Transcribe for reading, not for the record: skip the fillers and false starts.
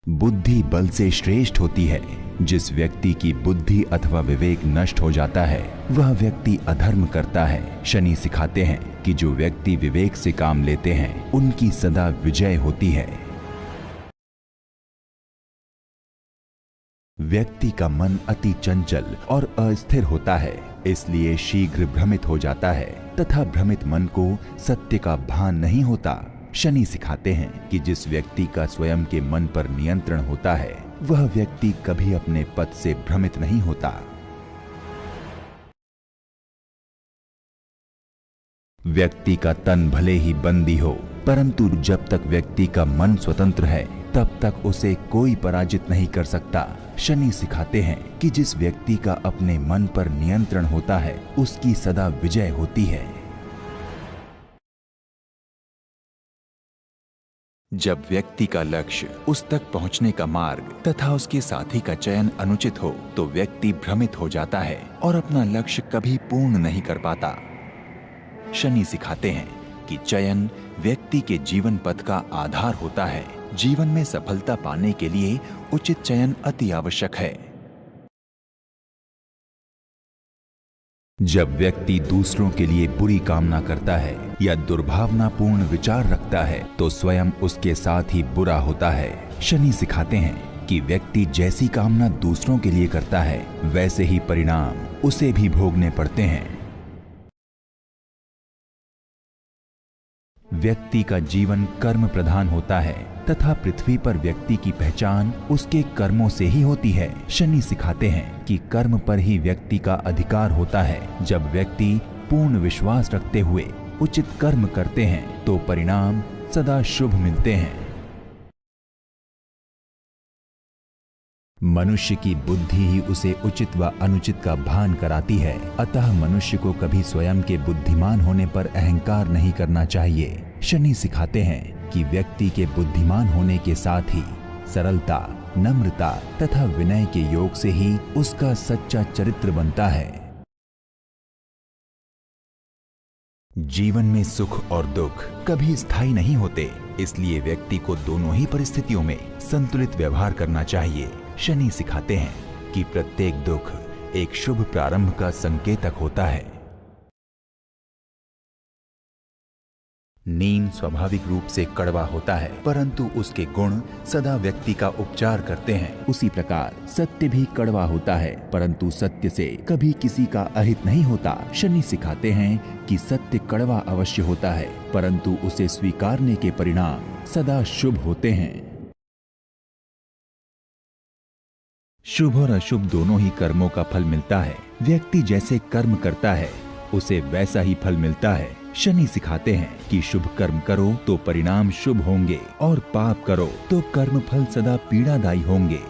बुद्धि बल से श्रेष्ठ होती है। जिस व्यक्ति की बुद्धि अथवा विवेक नष्ट हो जाता है वह व्यक्ति अधर्म करता है। शनि सिखाते हैं कि जो व्यक्ति विवेक से काम लेते हैं उनकी सदा विजय होती है। व्यक्ति का मन अति चंचल और अस्थिर होता है, इसलिए शीघ्र भ्रमित हो जाता है तथा भ्रमित मन को सत्य का भान नहीं होता। शनि सिखाते हैं कि जिस व्यक्ति का स्वयं के मन पर नियंत्रण होता है वह व्यक्ति कभी अपने पथ से भ्रमित नहीं होता। व्यक्ति का तन भले ही बंदी हो, परंतु जब तक व्यक्ति का मन स्वतंत्र है तब तक उसे कोई पराजित नहीं कर सकता। शनि सिखाते हैं कि जिस व्यक्ति का अपने मन पर नियंत्रण होता है उसकी सदा विजय होती है। जब व्यक्ति का लक्ष्य, उस तक पहुंचने का मार्ग तथा उसके साथी का चयन अनुचित हो तो व्यक्ति भ्रमित हो जाता है और अपना लक्ष्य कभी पूर्ण नहीं कर पाता। शनि सिखाते हैं कि चयन व्यक्ति के जीवन पथ का आधार होता है। जीवन में सफलता पाने के लिए उचित चयन अति आवश्यक है। जब व्यक्ति दूसरों के लिए बुरी कामना करता है या दुर्भावनापूर्ण विचार रखता है तो स्वयं उसके साथ ही बुरा होता है। शनि सिखाते हैं कि व्यक्ति जैसी कामना दूसरों के लिए करता है वैसे ही परिणाम उसे भी भोगने पड़ते हैं। व्यक्ति का जीवन कर्म प्रधान होता है तथा पृथ्वी पर व्यक्ति की पहचान उसके कर्मों से ही होती है। शनि सिखाते हैं कि कर्म पर ही व्यक्ति का अधिकार होता है। जब व्यक्ति पूर्ण विश्वास रखते हुए उचित कर्म करते हैं तो परिणाम सदा शुभ मिलते हैं। मनुष्य की बुद्धि ही उसे उचित व अनुचित का भान कराती है, अतः मनुष्य को कभी स्वयं के बुद्धिमान होने पर अहंकार नहीं करना चाहिए। शनि सिखाते हैं कि व्यक्ति के बुद्धिमान होने के साथ ही सरलता, नम्रता तथा विनय के योग से ही उसका सच्चा चरित्र बनता है। जीवन में सुख और दुख कभी स्थायी नहीं होते, इसलिए व्यक्ति को दोनों ही परिस्थितियों में संतुलित व्यवहार करना चाहिए। शनि सिखाते हैं कि प्रत्येक दुख एक शुभ प्रारंभ का संकेतक होता है। नींद स्वाभाविक रूप से कड़वा होता है, परंतु उसके गुण सदा व्यक्ति का उपचार करते हैं। उसी प्रकार सत्य भी कड़वा होता है, परंतु सत्य से कभी किसी का अहित नहीं होता। शनि सिखाते हैं कि सत्य कड़वा अवश्य होता है, परंतु उसे स्वीकारने के परिणाम सदा शुभ होते हैं। शुभ और अशुभ दोनों ही कर्मों का फल मिलता है। व्यक्ति जैसे कर्म करता है उसे वैसा ही फल मिलता है। शनि सिखाते हैं कि शुभ कर्म करो तो परिणाम शुभ होंगे और पाप करो तो कर्म फल सदा पीड़ादायी होंगे।